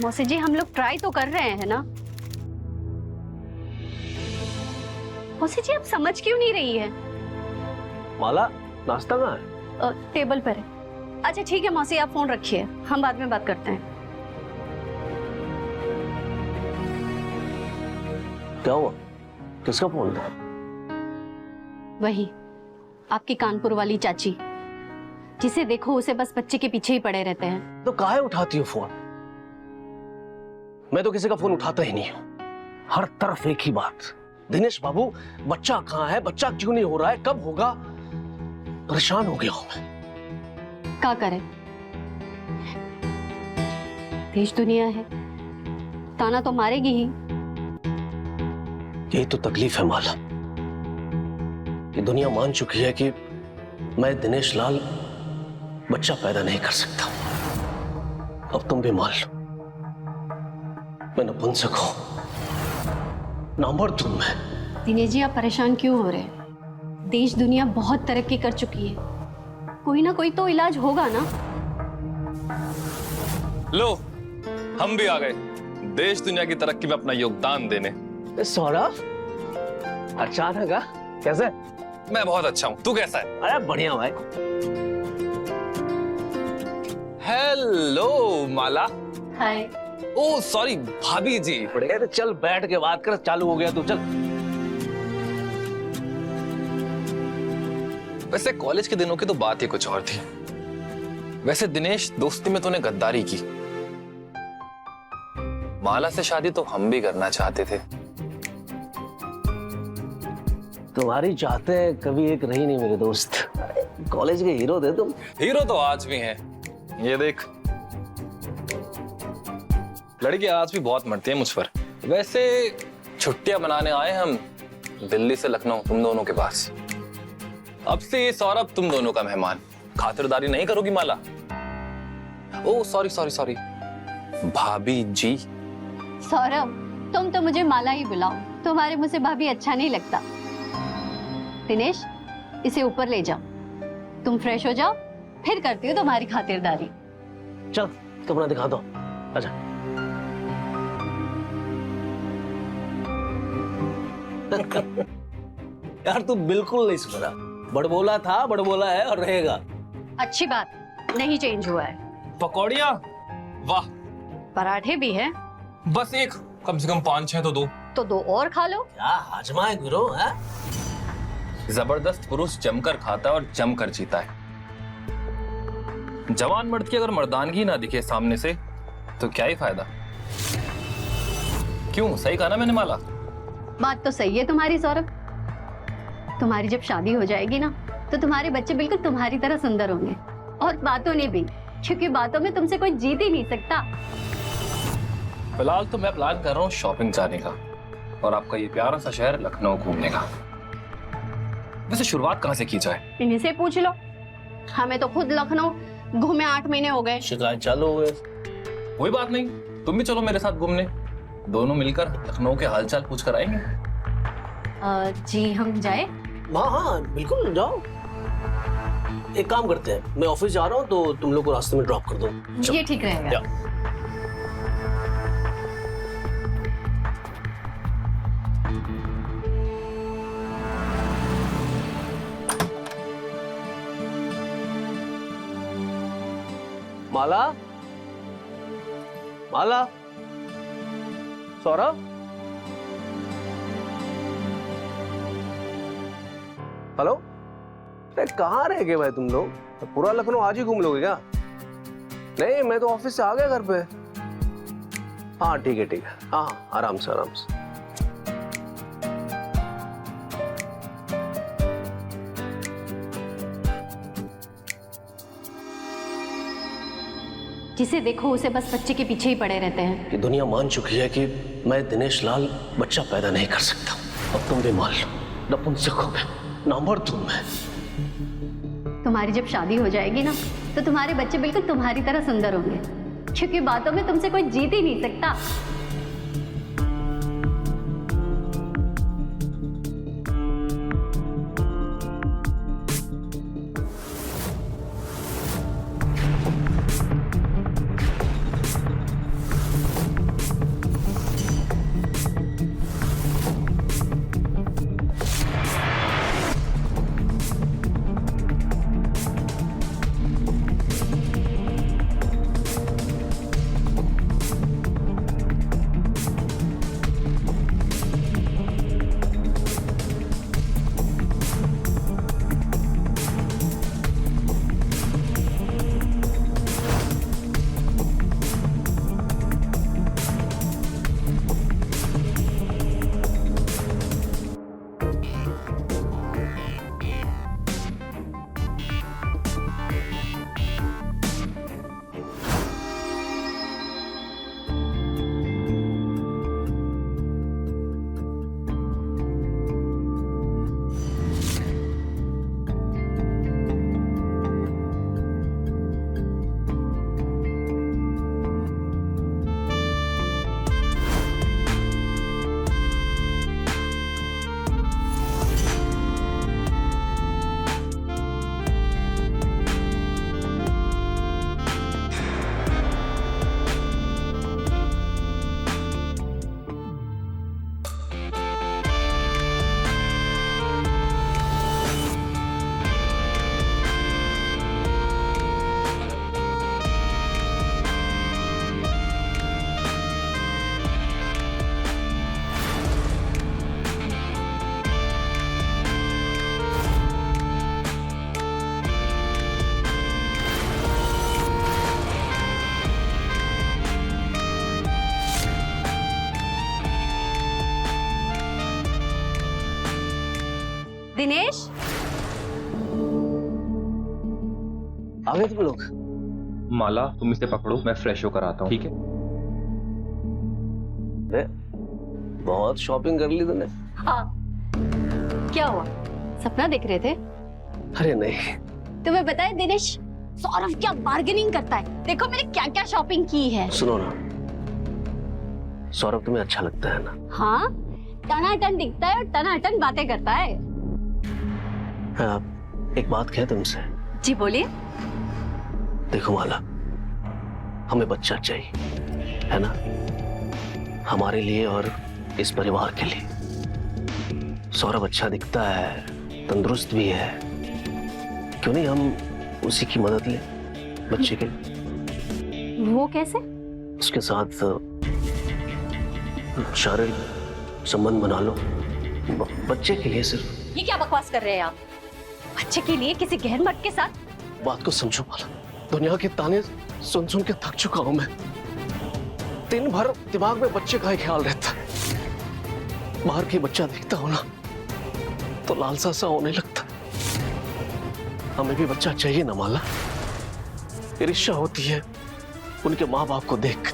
मौसी जी हम लोग ट्राई तो कर रहे हैं ना। मौसी जी आप समझ क्यों नहीं रही है? माला, नाश्ता कहाँ है? टेबल पर है। अच्छा ठीक है मौसी, आप फोन रखिए, हम बाद में बात करते हैं। क्या हुआ? किसका फोन था? वही आपकी कानपुर वाली चाची, जिसे देखो उसे बस बच्चे के पीछे ही पड़े रहते हैं। तो काहे उठाती हो फोन? मैं तो किसी का फोन उठाता ही नहीं हूं। हर तरफ एक ही बात, दिनेश बाबू बच्चा कहाँ है, बच्चा क्यों नहीं हो रहा है, कब होगा? परेशान हो गया हूं मैं। क्या करें, देश दुनिया है, ताना तो मारेगी ही। यही तो तकलीफ है माला, कि दुनिया मान चुकी है कि मैं दिनेश लाल बच्चा पैदा नहीं कर सकता। अब तुम भी मान लो, मैं नपुंसक हूं, नामर्द हूं मैं। दिनेश जी आप परेशान क्यों हो रहे हैं? देश दुनिया बहुत तरक्की कर चुकी है, कोई ना कोई तो इलाज होगा ना। लो, हम भी आ गए देश दुनिया की तरक्की में अपना योगदान देने। सौरभ, अचानक आ? कैसे? मैं बहुत अच्छा हूँ, तू कैसा है? अरे बढ़िया भाई। हेलो माला। हाय। ओ सॉरी भाभी जी। बढ़िया, तो चल बैठ के बात कर, चालू हो गया तू, चल। वैसे कॉलेज के दिनों की तो बात ही कुछ और थी। वैसे दिनेश, दोस्ती में तूने गद्दारी की। माला से शादी तो हम भी करना चाहते थे। तुम्हारी चाहते कभी एक रही नहीं मेरे दोस्त। कॉलेज के हीरो थे तुम। हीरो तो आज भी हैं। ये देख, लड़की आज भी बहुत मरती है मुझ पर। वैसे छुट्टियां मनाने आए हम दिल्ली से लखनऊ तुम दोनों के पास। अब से ये सौरभ तुम दोनों का मेहमान। खातिरदारी नहीं करोगी माला? ओ सॉरी सॉरी सॉरी, भाभी जी। सौरभ तुम तो मुझे माला ही बुलाओ, तुम्हारे मुंह से भाभी अच्छा नहीं लगता। दिनेश इसे ऊपर ले जाओ, तुम फ्रेश हो जाओ, फिर करती हो तुम्हारी खातिरदारी। चल कमरा दिखा दो, अच्छा। यार तू बिल्कुल नहीं सुधरा, बड़बोला था, बड़बोला है और रहेगा। अच्छी बात, नहीं चेंज हुआ है। पकौड़ियाँ, वाह। पराठे भी है। बस एक, कम से कम 5-6 तो दो। तो दो और खा लो। क्या हाजमा है गुरु, है? जबरदस्त पुरुष जमकर खाता है और जमकर जीता है। जवान मर्द की अगर मर्दानगी ना दिखे सामने से तो क्या ही फायदा। क्यों, सही कहा ना मैंने माला? बात तो सही है तुम्हारी सौरभ। तुम्हारी जब शादी हो जाएगी ना, तो तुम्हारे बच्चे बिल्कुल तुम्हारी तरह सुंदर होंगे, और बातों में भी, क्योंकि बातों में तुमसे कोई जीत ही नहीं सकता। फिलहाल तो मैं प्लान कर रहा हूँ शॉपिंग जाने का, और आपका ये प्यारा सा शहर लखनऊ घूमने का। वैसे शुरुआत कहाँ से की जाए? इन्हीं से पूछ लो, हमें तो खुद लखनऊ घूमे 8 महीने हो गए। शिकायत चालू हो गए। कोई बात नहीं, तुम भी चलो मेरे साथ घूमने, दोनों मिलकर लखनऊ के हालचाल पूछ कर आएंगे। जी हम जाए? हाँ हाँ बिल्कुल, जाओ। एक काम करते हैं, मैं ऑफिस जा रहा हूँ तो तुम लोग को रास्ते में ड्रॉप कर दो। ये ठीक रहेगा। माला, माला, सौरभ, हेलो। अरे कहाँ रह गए भाई तुम लोग? पूरा लखनऊ आज ही घूम लोगे क्या? नहीं मैं तो ऑफिस से आ गया घर पे। हाँ ठीक है ठीक है, हाँ आराम से आराम से। जिसे देखो उसे बस बच्चे के पीछे ही पड़े रहते हैं। कि दुनिया मान चुकी है कि मैं दिनेश लाल बच्चा पैदा नहीं कर सकता। अब तुम भी मान लो, नपुंसक हो मैं, नामर्द हूं मैं। तुम्हारी जब शादी हो जाएगी ना, तो तुम्हारे बच्चे बिल्कुल तुम्हारी तरह सुंदर होंगे, क्योंकि बातों में तुमसे कोई जीत ही नहीं सकता। दिनेश, आ गए तुम लोग? माला तुम इसे पकड़ो, मैं फ्रेश होकर आता हूँ, ठीक है? अरे, बहुत शॉपिंग कर ली तूने। हाँ, क्या हुआ? सपना देख रहे थे? अरे नहीं। तुम्हें पता है दिनेश, सौरभ क्या बार्गेनिंग करता है। देखो मैंने क्या क्या शॉपिंग की है। सुनो ना, सौरभ तुम्हें अच्छा लगता है ना? हाँ, टनाटन दिखता है और टनाटन बातें करता है। हाँ, एक बात कहे तुमसे। जी बोलिए। देखो माला, हमें बच्चा चाहिए, है ना? हमारे लिए और इस परिवार के लिए। सौरभ अच्छा दिखता है, तंदुरुस्त भी है, क्यों नहीं हम उसी की मदद ले बच्चे के लिए? वो कैसे? उसके साथ शारीरिक संबंध बना लो, बच्चे के लिए सिर्फ। ये क्या बकवास कर रहे हैं आप? बच्चे के लिए किसी गहर मर्द के साथ? बात को समझो माला, दुनिया के ताने सुन सुन के थक चुका हूं मैं। दिन भर दिमाग में बच्चे का ही ख्याल रहता है। बाहर के बच्चा दिखता हो ना तो लालसा सा होने लगता। हमें भी बच्चा चाहिए ना माला। ईर्ष्या होती है उनके माँ बाप को देख।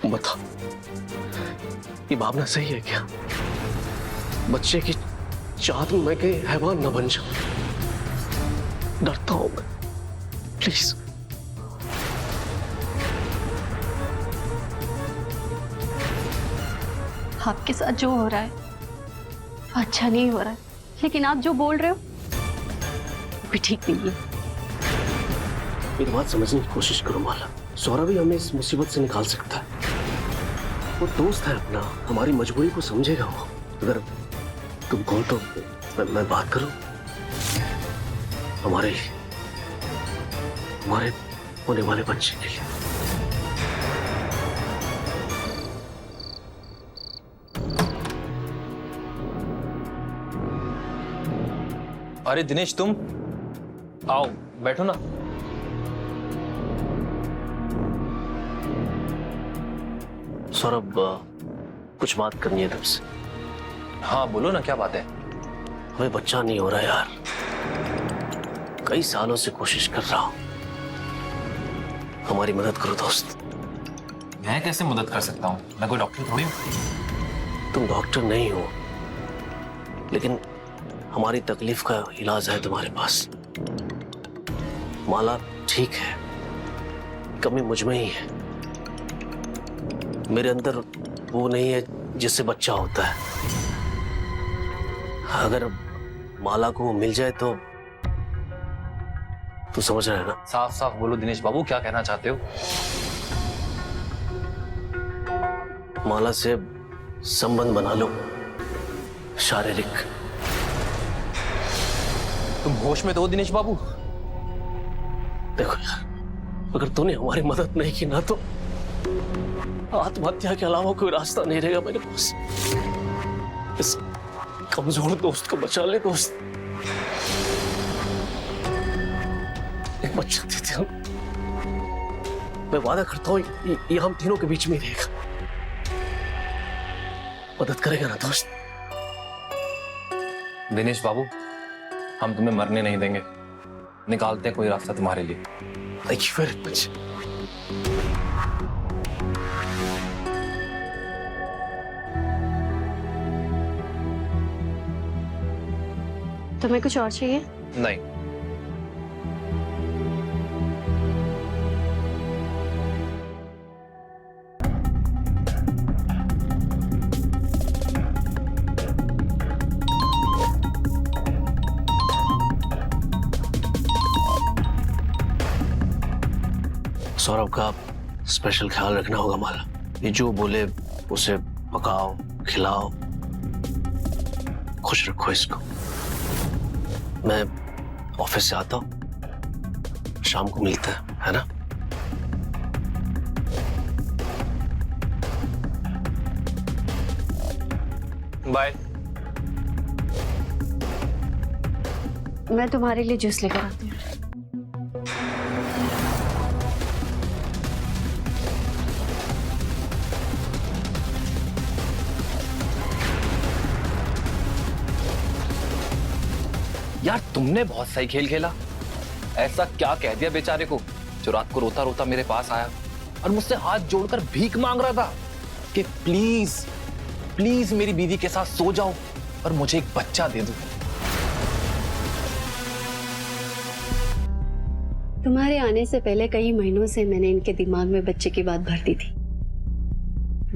बता, ये भावना सही है क्या? बच्चे की चाहत में मैं कहीं हैवान न बन जाऊं। डरता हूं मैं, प्लीज। आपके साथ जो हो रहा है वो अच्छा नहीं हो रहा है, लेकिन आप जो बोल रहे हो वो भी ठीक नहीं है। मेरी बात समझने की कोशिश करो माला। सौरभ ही हमें इस मुसीबत से निकाल सकता है। वो दोस्त है अपना, हमारी मजबूरी को समझेगा वो। अगर तुम कहो तो मैं बात करूं हमारे होने वाले बच्चे के लिए। अरे दिनेश, तुम आओ, बैठो ना। सौरभ, कुछ बात करनी है तुमसे। हाँ बोलो ना, क्या बात है? हमें बच्चा नहीं हो रहा यार। कई सालों से कोशिश कर रहा हूं। हमारी मदद करो दोस्त। मैं कैसे मदद कर सकता हूँ? मैं कोई डॉक्टर थोड़ी हूँ। तुम डॉक्टर नहीं हो, लेकिन हमारी तकलीफ का इलाज है तुम्हारे पास। माला ठीक है, कमी मुझ में ही है। मेरे अंदर वो नहीं है जिससे बच्चा होता है। अगर माला को मिल जाए तो समझ रहे हैं ना? साफ साफ बोलो दिनेश बाबू, क्या कहना चाहते हो? माला से संबंध बना लो, शारीरिक। तुम होश में तो हो दिनेश बाबू? देखो यार, अगर तूने हमारी मदद नहीं की ना तो आत्महत्या के अलावा कोई रास्ता नहीं रहेगा मेरे पास। इस कमजोर दोस्त को बचा ले दोस्त। एक बच्चा देते हम। मैं वादा करता हूँ ये हम तीनों के बीच में ही रहेगा। मदद करेगा ना दोस्त? दिनेश बाबू, हम तुम्हें मरने नहीं देंगे। निकालते हैं कोई रास्ता तुम्हारे लिए। Thank you very much. तुम्हें कुछ और चाहिए? नहीं। सौरभ का स्पेशल ख्याल रखना होगा माला। ये जो बोले उसे पकाओ, खिलाओ, खुश रखो इसको। मैं ऑफिस से आता हूँ, शाम को मिलते हैं, है ना? बाय। मैं तुम्हारे लिए जूस लेकर आती हूँ। यार तुमने बहुत सही खेल खेला। ऐसा क्या कह दिया बेचारे को जो रात को रोता रोता मेरे पास आया और मुझसे हाथ जोड़कर भीख मांग रहा था कि प्लीज प्लीज मेरी बीवी के साथ सो जाओ और मुझे एक बच्चा दे दो। तुम्हारे आने से पहले कई महीनों से मैंने इनके दिमाग में बच्चे की बात भर दी थी।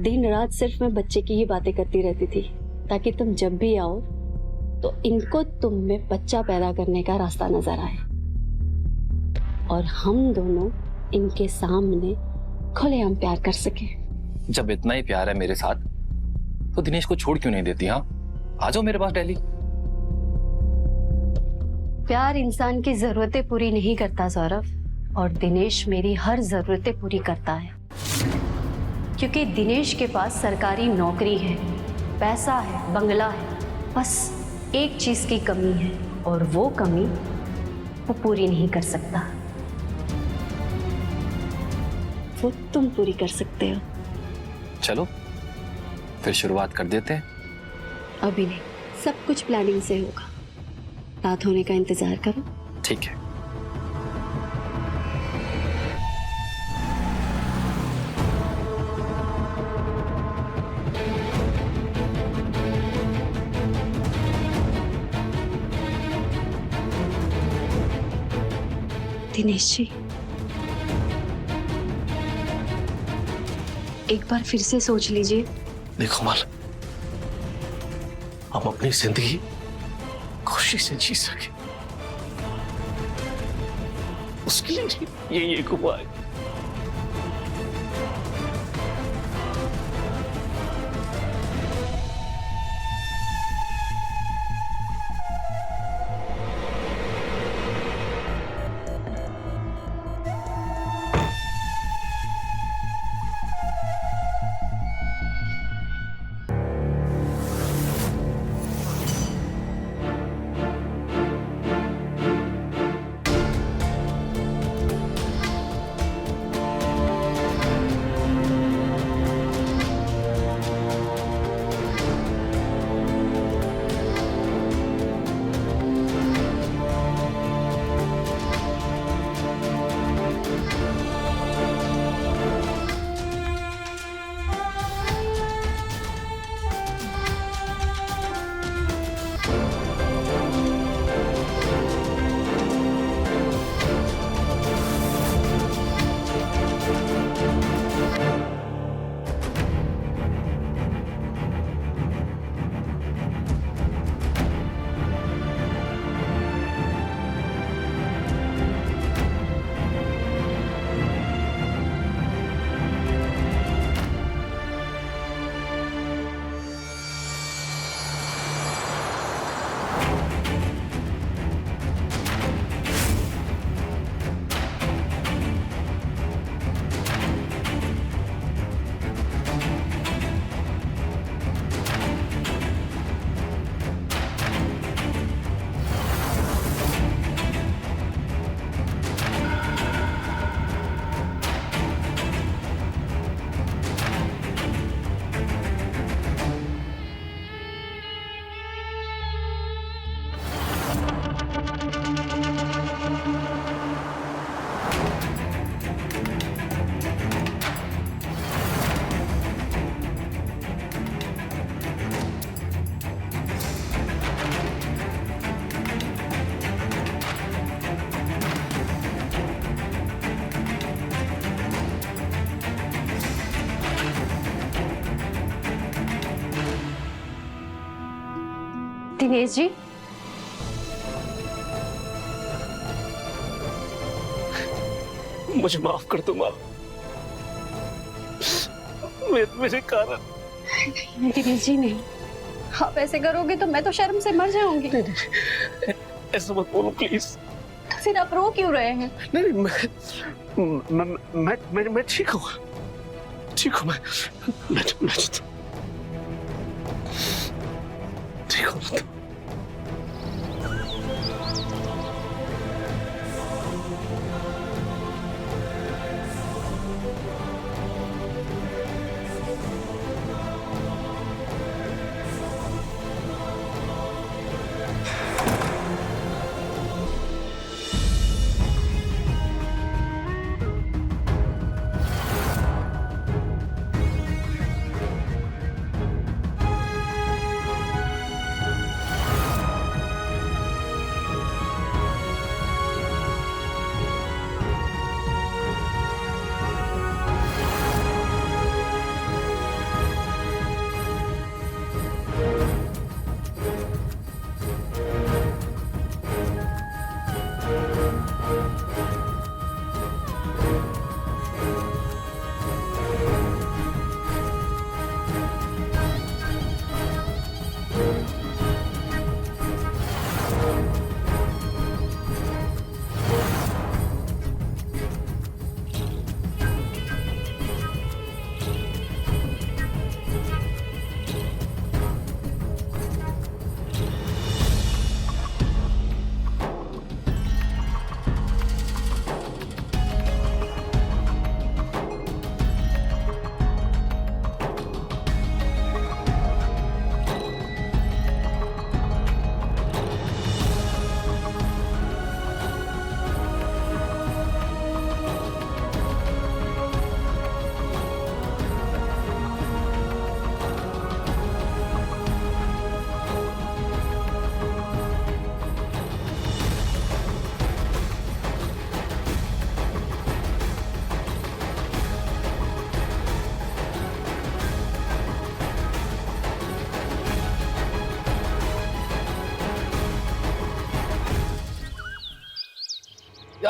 दिन रात सिर्फ मैं बच्चे की ही बातें करती रहती थी ताकि तुम जब भी आओ तो इनको तुम में बच्चा पैदा करने का रास्ता नजर आए और हम दोनों इनके सामने खुलेआम प्यार कर सके। जब इतना ही प्यार है मेरे साथ तो दिनेश को छोड़ क्यों नहीं देती? हाँ, आ जाओ मेरे पास दिल्ली। प्यार इंसान की जरूरतें पूरी नहीं करता सौरभ, और दिनेश मेरी हर जरूरतें पूरी करता है क्योंकि दिनेश के पास सरकारी नौकरी है, पैसा है, बंगला है। बस एक चीज की कमी है और वो कमी वो पूरी नहीं कर सकता। वो तुम पूरी कर सकते हो। चलो फिर शुरुआत कर देते हैं। अभी नहीं, सब कुछ प्लानिंग से होगा। रात होने का इंतजार करो। ठीक है। दिनेश जी, एक बार फिर से सोच लीजिए। देखो माल, हम अपनी जिंदगी खुशी से जी सके उसके लिए ये उपाय। दिनेश जी, मुझे माफ कर दो माँ, मेरे कारण। दिनेश जी नहीं, आप ऐसे करोगे तो मैं तो शर्म से मर जाऊंगी। ऐसा मत बोलो प्लीज। तो फिर आप रो क्यों रहे हैं? नहीं, मैं ठीक हूँ, ठीक हूँ। मैं ठीक हूँ।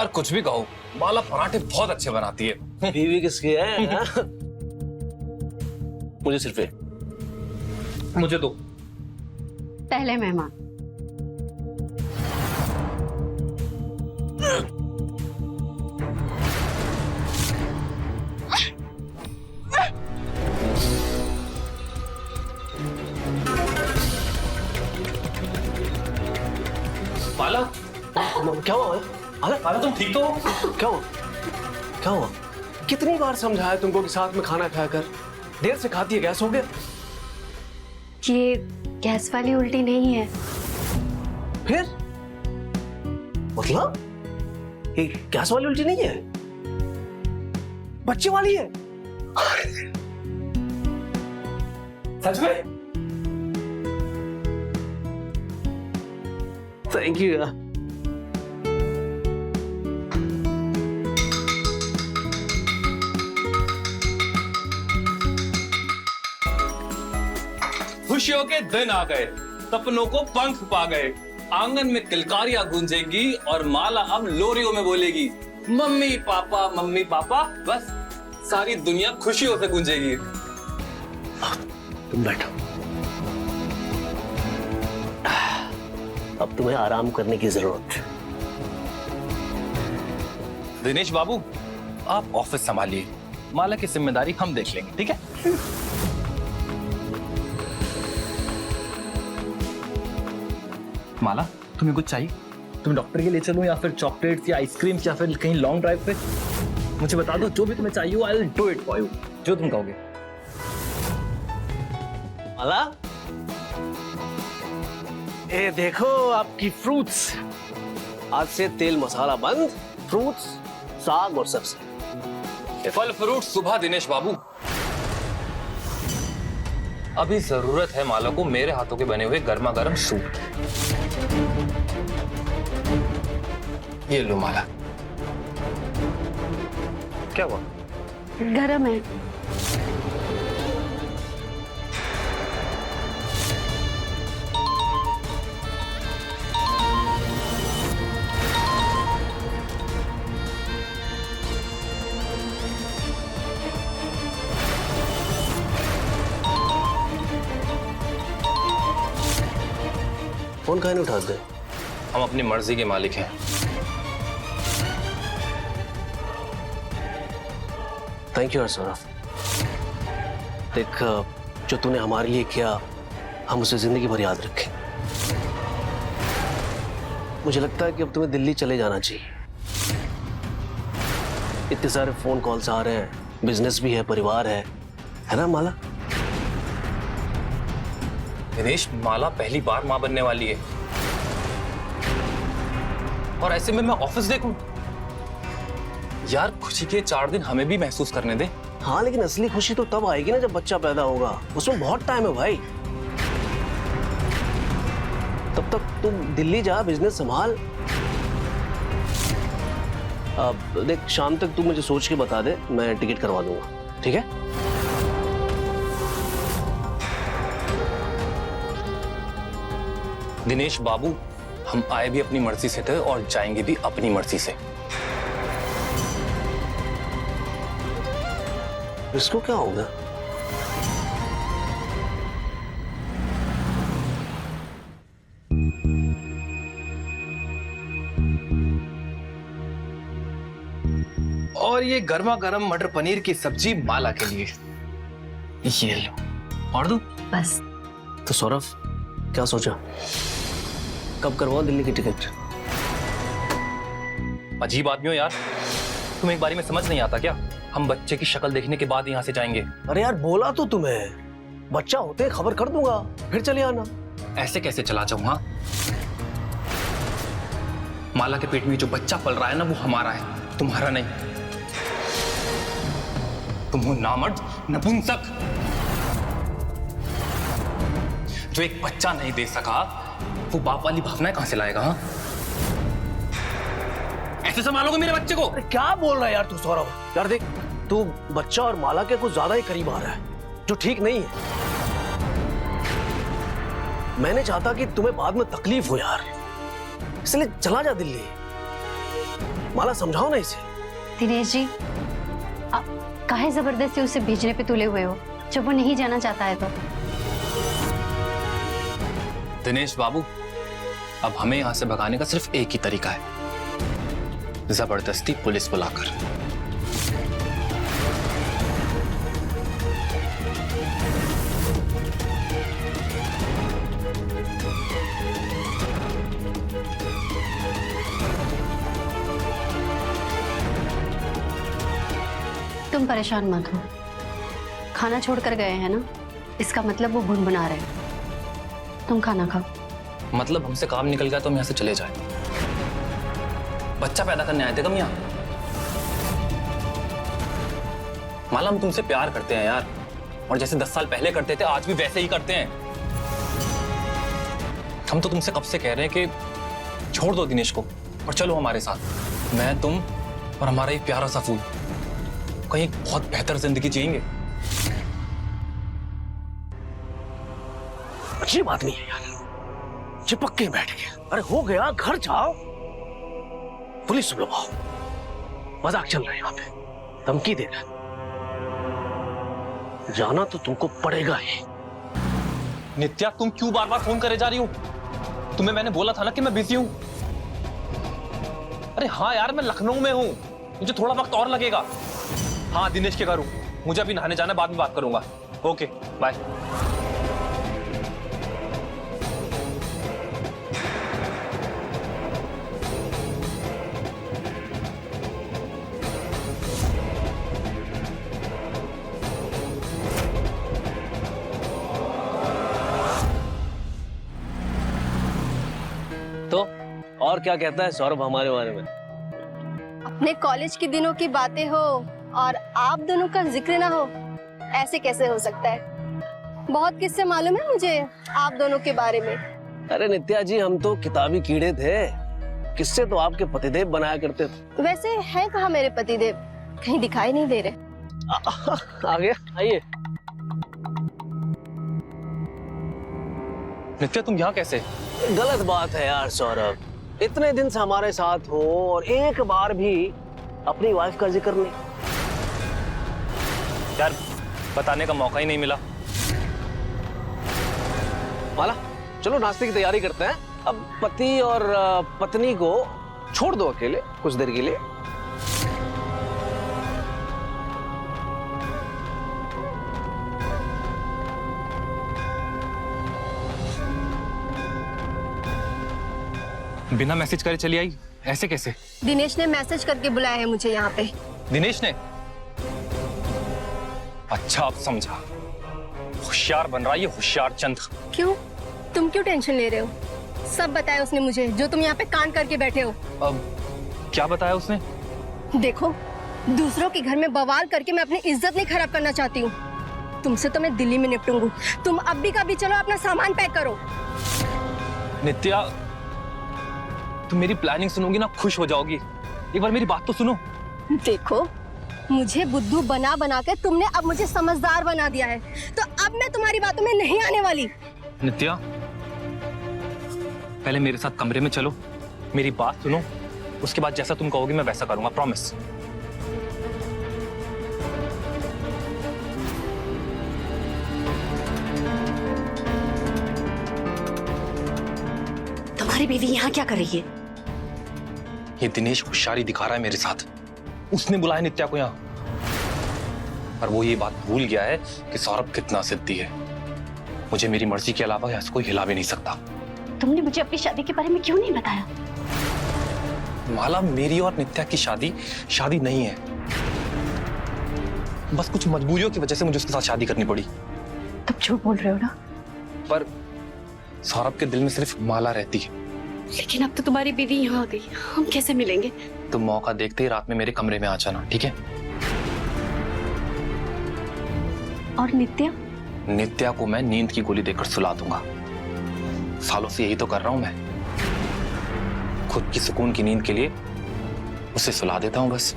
यार कुछ भी कहो, माला पराठे बहुत अच्छे बनाती है। बीवी किसकी है? हाँ? मुझे सिर्फ एक। मुझे दो। पहले मेहमान। माला, क्या हुआ? अरे माला तुम ठीक तो हो? क्या हुआ? क्या हुआ? कितनी बार समझाया तुमको कि साथ में खाना खाया कर? देर से खाती है, गैस हो गया। ये गैस वाली उल्टी नहीं है। फिर मतलब ये गैस वाली उल्टी नहीं है, बच्चे वाली है। सच में? थैंक यू यार। खुशियों के दिन आ गए, सपनों को पंख पा गए, आंगन में किलकारियां गूंजेंगी और माला अब लोरियों में बोलेगी मम्मी पापा, बस सारी दुनिया खुशियों से गूंजेगी। तुम बैठो, अब तुम्हें आराम करने की जरूरत है। दिनेश बाबू, आप ऑफिस संभालिए, माला की जिम्मेदारी हम देख लेंगे, ठीक है? माला, तुम्हें कुछ चाहिए? तुम्हें डॉक्टर के लिए चलूं या फिर चॉकलेट्स या आइसक्रीम या फिर कहीं लॉन्ग ड्राइव पे? मुझे बता दो, जो भी तुम्हें चाहिए I will do it for you, जो तुम कहोगे। माला, ये देखो आपकी फ्रूट्स। आज से तेल मसाला बंद, फ्रूट्स, साग और सब्जी। फल फ्रूट सुबह दिनेश बाबू। अभी जरूरत है माला को मेरे हाथों के बने हुए गर्मा गर्म सूप। ये लो माला। क्या हुआ? गरम है। फोन काहे नहीं उठाते? हम अपनी मर्जी के मालिक हैं। Thank you Saurabh. देख, जो तूने हमारे लिए किया हम उसे जिंदगी भर याद रखें। मुझे लगता है कि अब तुम्हें दिल्ली चले जाना चाहिए। इतने सारे फोन कॉल्स आ रहे हैं, बिजनेस भी है, परिवार है ना माला? दिनेश, माला पहली बार मां बनने वाली है और ऐसे में मैं ऑफिस देखूं? यार खुशी के 4 दिन हमें भी महसूस करने दे। हाँ, लेकिन असली खुशी तो तब आएगी ना जब बच्चा पैदा होगा। उसमें बहुत टाइम है भाई। तब तक तुम दिल्ली जा, बिजनेस संभाल। अब देख, शाम तक तू मुझे सोच के बता दे, मैं टिकट करवा दूंगा, ठीक है? दिनेश बाबू, हम आए भी अपनी मर्जी से थे और जाएंगे भी अपनी मर्जी से। इसको क्या होगा? और ये गर्मा गर्म मटर पनीर की सब्जी माला के लिए। ये लो। और दूं? बस। तो सौरभ, क्या सोचा? कब करवाओ दिल्ली की टिकट? अजीब आदमी हो यार, तुम एक बारी में समझ नहीं आता क्या? हम बच्चे की शक्ल देखने के बाद यहाँ से जाएंगे। अरे यार, बोला तो तुम्हें, बच्चा होते खबर कर दूंगा, फिर चले आना। ऐसे कैसे चला जाऊं? हाँ, माला के पेट में जो बच्चा पल रहा है ना, वो हमारा है, तुम्हारा नहीं। तुम हो नामर्द, नपुंसक, जो एक बच्चा नहीं दे सका, वो बाप वाली भावनाएं कहां से लाएगा? हाँ, ऐसे संभालोगे मेरे बच्चे को? अरे क्या बोल रहा है यार तू सौरभ? यार देख, तू बच्चा और माला के कुछ ज्यादा ही करीब आ रहा है, जो ठीक नहीं है। मैंने चाहता कि तुम्हें बाद में तकलीफ हो यार, इसलिए चला जा दिल्ली। माला समझाओ ना इसे। दिनेश जी, आप काहे जबरदस्ती उसे भेजने पे तुले हुए हो जब वो नहीं जाना चाहता है तो? दिनेश बाबू, अब हमें यहां से भगाने का सिर्फ एक ही तरीका है, जबरदस्ती पुलिस बुलाकर। तुम परेशान मत हो, खाना छोड़कर गए हैं ना, इसका मतलब वो भुनभुना रहे हैं। तुम खाना खाओ। मतलब हमसे काम निकल गया तो हम यहाँ से चले जाए? बच्चा पैदा करने आए थे हम यहाँ? माला, हम तुमसे प्यार करते हैं यार, और जैसे 10 साल पहले करते थे आज भी वैसे ही करते हैं। हम तो तुमसे कब से कह रहे हैं कि छोड़ दो दिनेश को और चलो हमारे साथ। मैं, तुम और हमारा एक प्यारा सा फूल कहीं बहुत बेहतर जिंदगी जिएंगे। अच्छी बात नहीं है यार, चिपक के बैठ गया। अरे हो गया, घर जाओ, पुलिस बुलाओ। मजाक चल रहा है यहाँ पे, धमकी दे रहा है। जाना तो तुमको पड़ेगा ही। नित्या, तुम क्यों बार बार फोन करे जा रही हो? तुम्हें मैंने बोला था ना कि मैं बिजी हूं। अरे हाँ यार, मैं लखनऊ में हूं, मुझे थोड़ा वक्त और लगेगा। हाँ, दिनेश के घर हूं, मुझे अभी नहाने जाना, बाद में बात करूंगा। Okay bye. तो और क्या कहता है सौरभ हमारे बारे में? अपने कॉलेज के दिनों की बातें हो और आप दोनों का जिक्र ना हो, ऐसे कैसे हो सकता है? बहुत किस्से मालूम है मुझे आप दोनों के बारे में। अरे नित्या जी, हम तो किताबी कीड़े थे, किससे तो आपके पतिदेव बनाया करते थे। वैसे है कहाँ मेरे पतिदेव? कहीं दिखाई नहीं दे रहे। आ गया, आइए। नित्या, तुम यहाँ कैसे? गलत बात है यार सौरभ, इतने दिन से हमारे साथ हो और एक बार भी अपनी वाइफ का जिक्र नहीं। यार, बताने का मौका ही नहीं मिला। माला, चलो नाश्ते की तैयारी करते हैं। अब पति और पत्नी को छोड़ दो अकेले कुछ देर के लिए। बिना मैसेज करे चली आई, ऐसे कैसे? दिनेश ने मैसेज करके बुलाया है मुझे यहाँ पे। दिनेश ने? अच्छा, अब समझा। होशियार बन रहा है ये होशियार चंद। क्यों? तुम क्यों टेंशन ले रहे हो? सब बताया उसने मुझे, जो तुम यहाँ पे कान करके बैठे हो। अब क्या बताया उसने? देखो, दूसरों के घर में बवाल करके मैं अपनी इज्जत नहीं खराब करना चाहती हूँ। तुमसे तो मैं दिल्ली में निपटूंगी। तुम अब भी कभी चलो, अपना सामान पैक करो। नित्या, तुम मेरी प्लानिंग सुनोगी ना, खुश हो जाओगी। एक बार मेरी बात तो सुनो। देखो, मुझे बुद्धू बना बना के तुमने अब मुझे समझदार बना दिया है, तो अब मैं तुम्हारी बातों में नहीं आने वाली। नित्या, पहले मेरे साथ कमरे में चलो, मेरी बात सुनो, उसके बाद जैसा तुम कहोगी मैं वैसा करूंगा, प्रॉमिस। तुम्हारी बीवी यहाँ क्या कर रही है? ये दिनेश होशियारी दिखा रहा है मेरे साथ। उसने बुलाया नित्या को यहाँ, पर वो ये बात भूल गया है कि सौरभ कितना जिद्दी है। मुझे मेरी मर्जी के अलावा यहाँ से कोई हिला भी नहीं सकता। तुमने मुझे अपनी शादी के बारे में क्यों नहीं बताया? माला, मेरी और नित्या की शादी नहीं है। बस कुछ मजबूरियों की वजह से मुझे उसके साथ शादी करनी पड़ी। तुम झूठ बोल रहे हो ना? पर सौरभ के दिल में सिर्फ माला रहती है। लेकिन अब तो तुम्हारी बीवी यहाँ आ गई, हम कैसे मिलेंगे? तुम मौका देखते ही रात में मेरे कमरे में आ जाना, ठीक है? और नित्या? नित्या को मैं नींद की गोली देकर सुला दूंगा। सालों से यही तो कर रहा हूं मैं। खुद की सुकून की नींद के लिए उसे सुला देता हूं बस।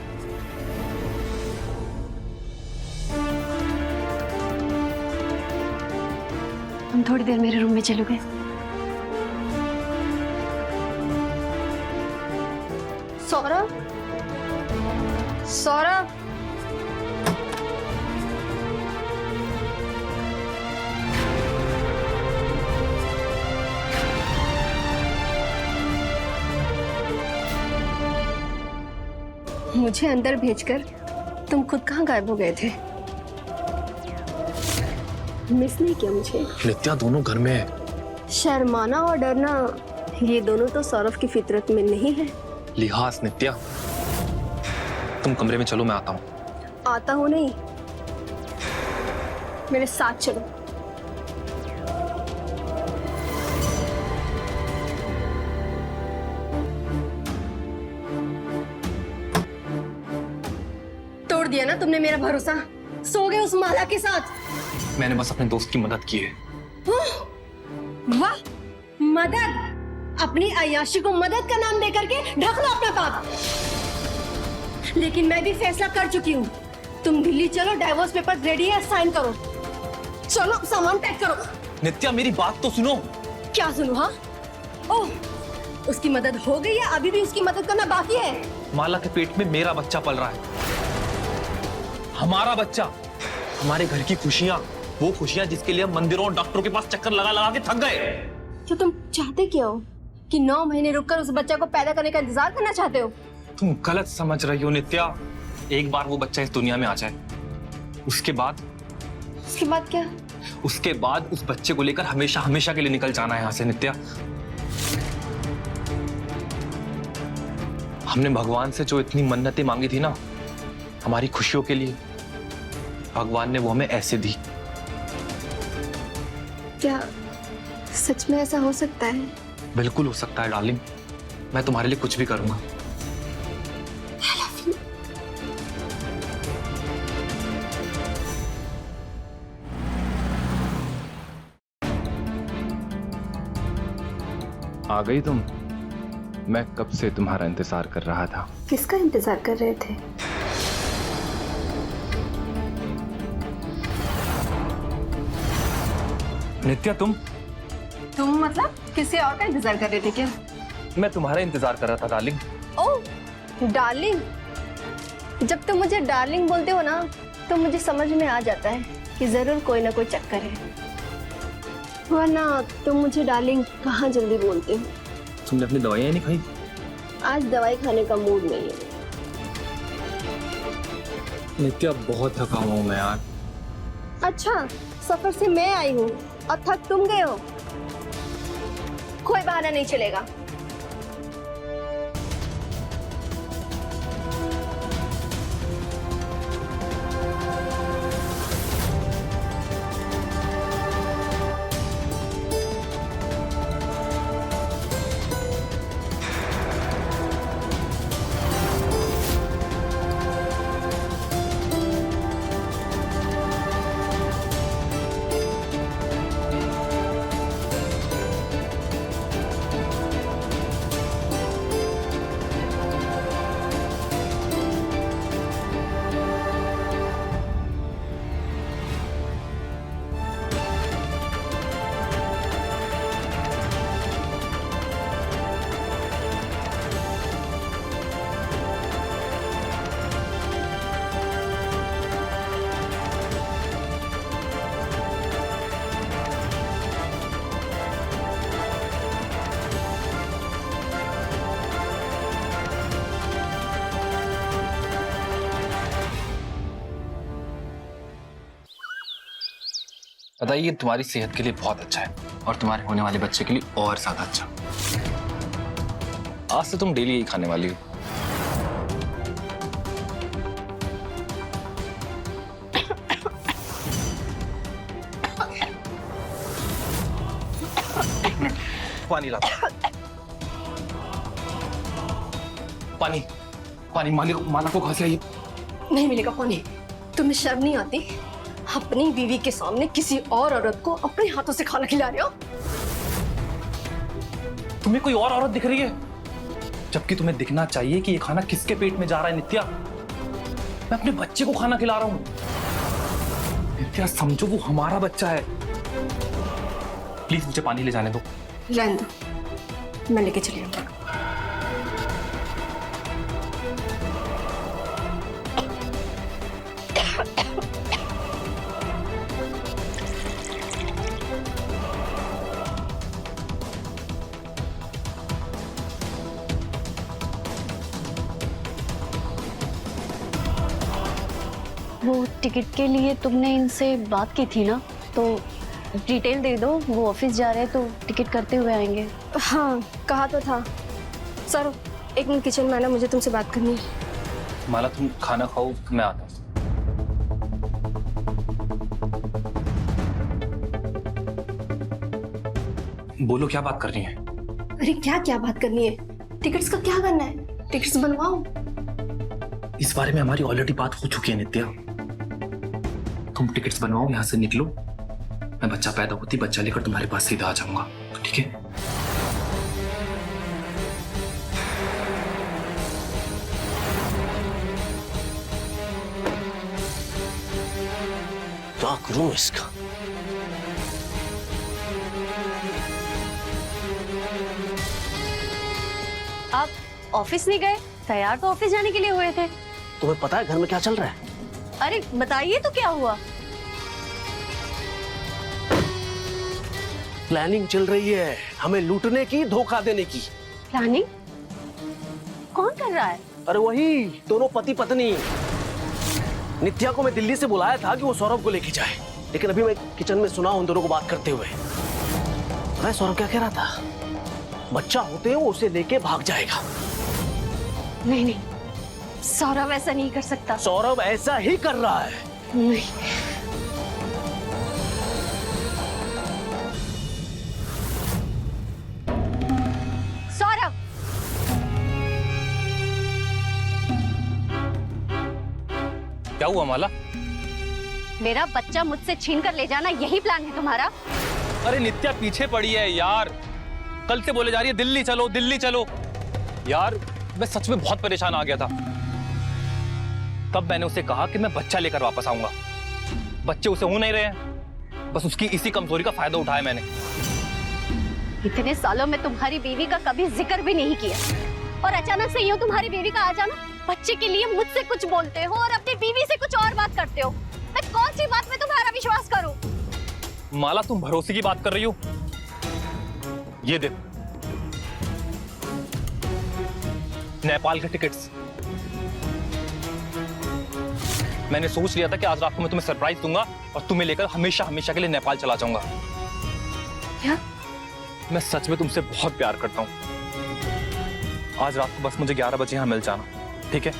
तुम थोड़ी देर मेरे रूम में चलोगे? सौरभ, सौरभ, मुझे अंदर भेजकर तुम खुद कहाँ गायब हो गए थे? मिस नहीं किया मुझे? नित्या दोनों घर में है। शर्माना और डरना ये दोनों तो सौरभ की फितरत में नहीं है। लिहाज नित्या, तुम कमरे में चलो, मैं आता हूँ। आता हूँ नहीं, मेरे साथ चलो। तोड़ दिया ना तुमने मेरा भरोसा, सो गए उस माला के साथ। मैंने बस अपने दोस्त की मदद की है। वाह, मदद! अपनी अय्याशी को मदद का नाम देकर के ढक लो अपना पाप। लेकिन मैं भी फैसला कर चुकी हूँ। तुम दिल्ली चलो, डाइवोर्स पेपर रेडी है, साइन करो। चलो सामान पैक करो। नित्या मेरी बात तो सुनो। क्या सुनो? हाँ, ओह, उसकी मदद हो गई है, अभी भी उसकी मदद करना बाकी है। माला के पेट में मेरा बच्चा पल रहा है, हमारा बच्चा, हमारे घर की खुशियां, वो खुशियां जिसके लिए हम मंदिरों और डॉक्टरों के पास चक्कर लगा लगा के थक गए। तो तुम चाहते क्या हो? कि 9 महीने रुककर उस बच्चा को पैदा करने का इंतजार करना चाहते हो? तुम गलत समझ रही हो नित्या। एक बार वो बच्चा इस दुनिया में आ जाए, उसके बाद क्या? उसके बाद उस बच्चे को लेकर हमेशा हमेशा के लिए निकल जाना है यहाँ से नित्या। हमने भगवान से जो इतनी मन्नतें मांगी थी ना हमारी खुशियों के लिए, भगवान ने वो हमें ऐसे दी। क्या सच में ऐसा हो सकता है? बिल्कुल हो सकता है डार्लिंग, मैं तुम्हारे लिए कुछ भी करूंगा। आ गई तुम? मैं कब से तुम्हारा इंतजार कर रहा था। किसका इंतजार कर रहे थे? नित्या तुम मतलब किसी और का इंतजार कर रहे थे क्या? मैं तुम्हारा इंतजार कर रहा था डार्लिंग। ओह डार्लिंग, जब तुम मुझे डार्लिंग बोलते हो ना तो मुझे समझ में आ जाता है कि जरूर कोई ना कोई चक्कर है, वरना तुम मुझे डार्लिंग कहाँ जल्दी बोलते हो। तुमने अपनी दवाइयाँ नहीं खाई? आज दवाई खाने का मूड नहीं है। नित्या बहुत थका हुआ हूँ मैं यार। अच्छा, सफर से मैं आई हूँ और थक तुम गए हो? कोई बहाना नहीं चलेगा। बताइए, तुम्हारी सेहत के लिए बहुत अच्छा है और तुम्हारे होने वाले बच्चे के लिए और ज्यादा अच्छा। आज से तुम डेली यही खाने वाली हो। पानी ला। पानी पानी, माला को खांसी आई। नहीं मिलेगा पानी। तुम्हें शर्म नहीं आती? अपनी बीवी के सामने किसी और औरत को अपने हाथों से खाना खिला रहे हो? तुम्हें कोई और औरत दिख रही है, जबकि तुम्हें दिखना चाहिए कि ये खाना किसके पेट में जा रहा है। नित्या, मैं अपने बच्चे को खाना खिला रहा हूं। नित्या समझो, वो हमारा बच्चा है। प्लीज मुझे पानी ले जाने दो। रहने दो, मैं लेके चली आऊंगा। वो टिकट के लिए तुमने इनसे बात की थी ना, तो डिटेल दे दो। वो ऑफिस जा रहे हैं तो टिकट करते हुए आएंगे। हाँ कहा तो था। सर एक मिनट किचन में आना, मुझे तुमसे बात करनी है। माला तुम खाना खाओ, मैं आता हूँ। बोलो क्या बात करनी है? अरे क्या क्या बात करनी है? टिकट्स का क्या करना है? टिकट्स बनवाओ। इस बारे में हमारी ऑलरेडी बात हो चुकी है नित्या। तुम टिकट्स बनवाओ, यहाँ से निकलो। मैं बच्चा पैदा होती बच्चा लेकर तुम्हारे पास सीधा आ जाऊंगा, ठीक है? क्या करूं इसका? आप ऑफिस नहीं गए? तैयार तो ऑफिस जाने के लिए हुए थे। तुम्हें पता है घर में क्या चल रहा है? अरे बताइए तो क्या हुआ? प्लानिंग चल रही है हमें लूटने की, धोखा देने की। प्लानिंग? कौन कर रहा है? अरे वही दोनों पति पत्नी। नित्या को मैं दिल्ली से बुलाया था कि वो सौरभ को लेके जाए, लेकिन अभी मैं किचन में सुना उन दोनों को बात करते हुए। मैं सौरभ क्या कह रहा था, बच्चा होते हैं वो उसे लेके भाग जाएगा। नहीं नहीं, सौरभ ऐसा नहीं कर सकता। सौरभ ऐसा ही कर रहा है। नहीं। सौरभ, क्या हुआ माला? मेरा बच्चा मुझसे छीन कर ले जाना, यही प्लान है तुम्हारा? अरे नित्या पीछे पड़ी है यार, कल से बोले जा रही है दिल्ली चलो दिल्ली चलो। यार मैं सच में बहुत परेशान आ गया था। तब मैंने उसे कहा कि मैं बच्चा लेकर वापस आऊंगा। बच्चे उसे हो नहीं रहे हैं, बस उसकी इसी कमजोरी का फायदा उठाया मैंने। इतने सालों में तुम्हारी बीवी का कभी जिक्र भी नहीं किया, और अचानक से यूं तुम्हारी बीवी का आ जाना। बच्चे के लिए मुझसे कुछ बोलते हो और अपनी बीवी से कुछ और बात करते हो। मैं कौन सी बात में तुम्हारा विश्वास करूं? माला तुम भरोसे की बात कर रही हो? ये देख, नेपाल के टिकट्स। मैंने सोच लिया था कि आज रात को मैं तुम्हें सरप्राइज दूंगा और तुम्हें लेकर हमेशा हमेशा के लिए नेपाल चला जाऊंगा। क्या? मैं सच में तुमसे बहुत प्यार करता हूं। आज रात को बस मुझे 11 बजे यहां मिल जाना, ठीक है?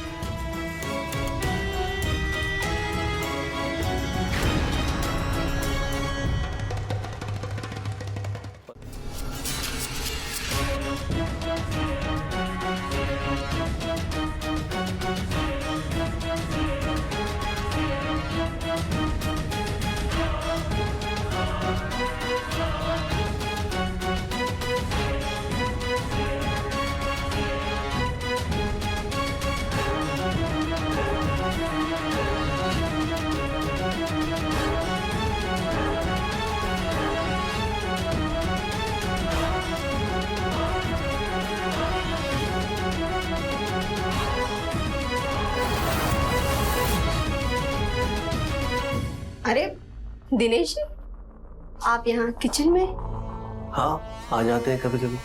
अरे दिनेश जी, आप यहाँ किचन में? हाँ आ जाते हैं कभी कभी।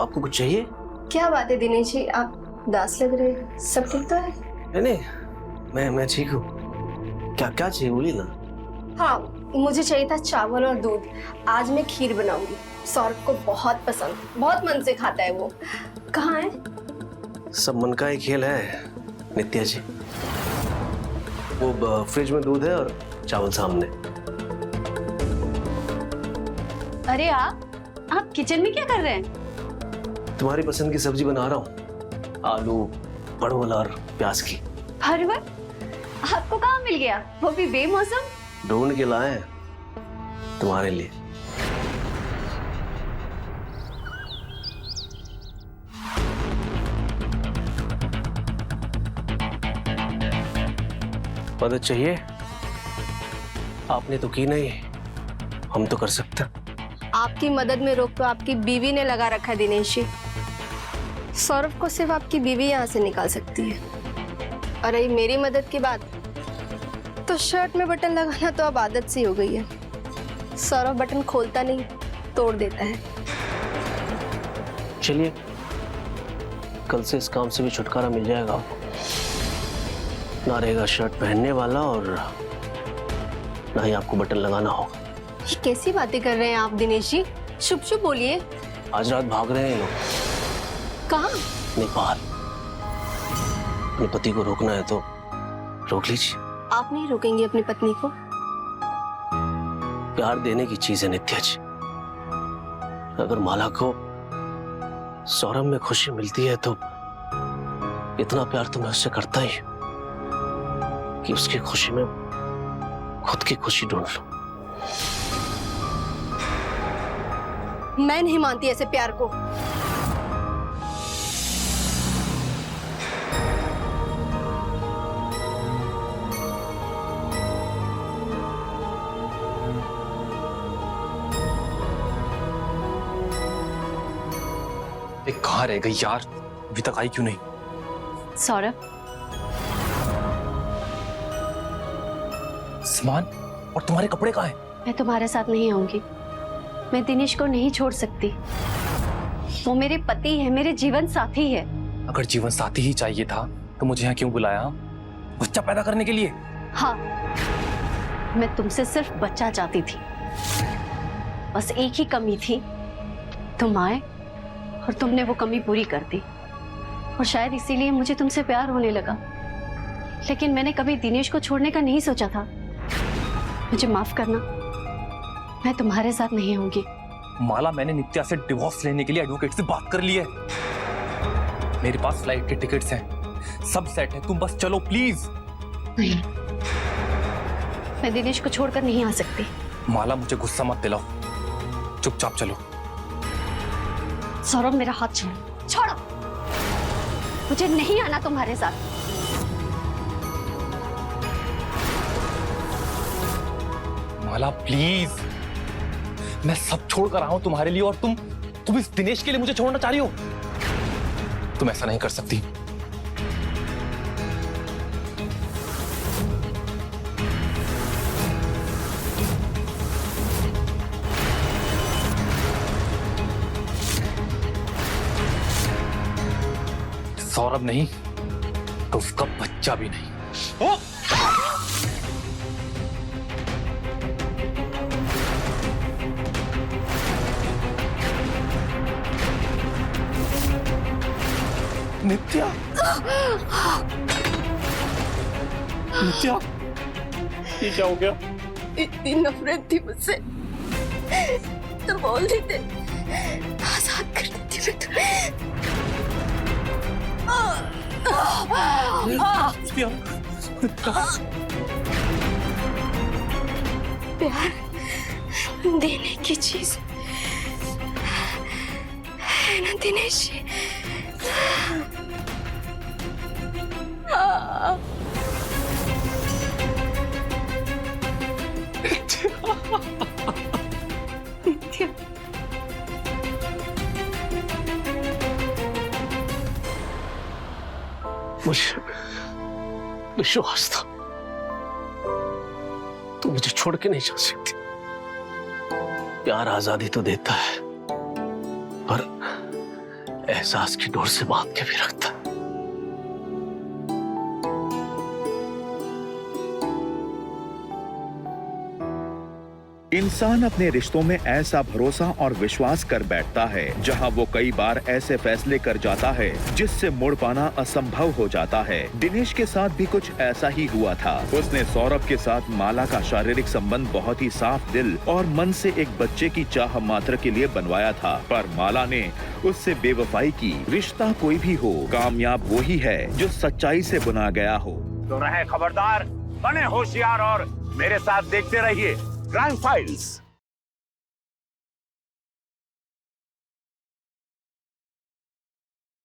आपको कुछ चाहिए? क्या बात है दिनेश जी, आप उदास लग रहे हैं। सब ठीक तो है? नहीं नहीं, मैं ठीक हूँ। क्या क्या चाहिए बोलिए ना। हाँ मुझे चाहिए था चावल और दूध। आज मैं खीर बनाऊंगी, सौरभ को बहुत पसंद, बहुत मन से खाता है वो। कहाँ है? सब मन का ही खेल है नित्या जी। वो फ्रिज में दूध है और चावल सामने। अरे आप किचन में क्या कर रहे हैं? तुम्हारी पसंद की सब्जी बना रहा हूँ, आलू परवल और प्याज की। परवल? आपको कहाँ मिल गया, वो भी बेमौसम? ढूंढ के लाए हैं तुम्हारे लिए। मदद चाहिए? आपने तो की नहीं, हम तो कर सकते। आपकी मदद में रोक तो आपकी बीवी ने लगा रखा है दिनेश जी। सौरभ को सिर्फ आपकी बीवी यहाँ से निकाल सकती है। और रही मेरी मदद की बात, तो शर्ट में बटन लगाना तो अब आदत सी हो गई है। सौरभ बटन खोलता नहीं, तोड़ देता है। चलिए, कल से इस काम से भी छुटकारा मिल जाएगा आपको। ना रहेगा शर्ट पहनने वाला और ना ही आपको बटन लगाना होगा। ये कैसी बातें कर रहे हैं आप दिनेश जी? शुभ शुभ बोलिए। आज रात भाग रहे हैं ये लोग कहाँ? नेपाल। अपने पति को रोकना है तो रोक लीजिए। आप नहीं रोकेंगे अपनी पत्नी को? प्यार देने की चीज है नित्या जी। अगर माला को सौरभ में खुशी मिलती है तो इतना प्यार तो मैं उससे करता ही कि उसकी खुशी में खुद की खुशी ढूंढ लूं। मैं नहीं मानती ऐसे प्यार को। एक कहाँ रह गई यार, अभी तक आई क्यों नहीं? सौरभ, सामान और तुम्हारे कपड़े कहाँ हैं? मैं तुम्हारे साथ नहीं आऊंगी। मैं दिनेश को नहीं छोड़ सकती। वो मेरे पति है, मेरे जीवन साथी है। अगर जीवन साथी ही चाहिए था तो मुझे यहाँ क्यों बुलाया? बच्चा पैदा करने के लिए? हाँ, मैं तुमसे सिर्फ बच्चा चाहती थी। बस एक ही कमी थी, तुम आए और तुमने वो कमी पूरी कर दी। और शायद इसीलिए मुझे तुमसे प्यार होने लगा। लेकिन मैंने कभी दिनेश को छोड़ने का नहीं सोचा था। मुझे माफ करना, मैं तुम्हारे साथ नहीं होंगी। माला, मैंने नित्या से डिवोर्स लेने के लिए एडवोकेट से बात कर ली है। मेरे पास फ्लाइट के टिकट्स हैं, सब सेट है। तुम बस चलो प्लीज। नहीं, मैं दिनेश को छोड़कर नहीं आ सकती। माला, मुझे गुस्सा मत दिलाओ, चुपचाप चलो। सौरभ, मेरा हाथ छोड़ो। छोड़ो, मुझे नहीं आना तुम्हारे साथ। माला प्लीज, मैं सब छोड़ कर आया हूं तुम्हारे लिए और तुम इस दिनेश के लिए मुझे छोड़ना चाह रही हो? तुम ऐसा नहीं कर सकती। सौरभ नहीं तो उसका बच्चा भी नहीं। ओ! नित्या, नित्या, ये क्या हो गया? इतनी नफरत थी मुझसे तो बोल देते, आजाद कर देती मैं तुम्हें। प्यार देने की चीज है ना दिनेश जी? मुझे विश्वास था तू मुझे छोड़ के नहीं जा सकती। प्यार आजादी तो देता है पर एहसास की डोर से बांध के भी रखता है। इंसान अपने रिश्तों में ऐसा भरोसा और विश्वास कर बैठता है जहां वो कई बार ऐसे फैसले कर जाता है जिससे मुड़ पाना असंभव हो जाता है। दिनेश के साथ भी कुछ ऐसा ही हुआ था। उसने सौरभ के साथ माला का शारीरिक संबंध बहुत ही साफ दिल और मन से एक बच्चे की चाह मात्र के लिए बनवाया था, पर माला ने उससे बेवफाई की। रिश्ता कोई भी हो, कामयाब वो ही है जो सच्चाई से बुना गया हो। तो रहे खबरदार, बने होशियार और मेरे साथ देखते रहिए क्राइम फाइल्स।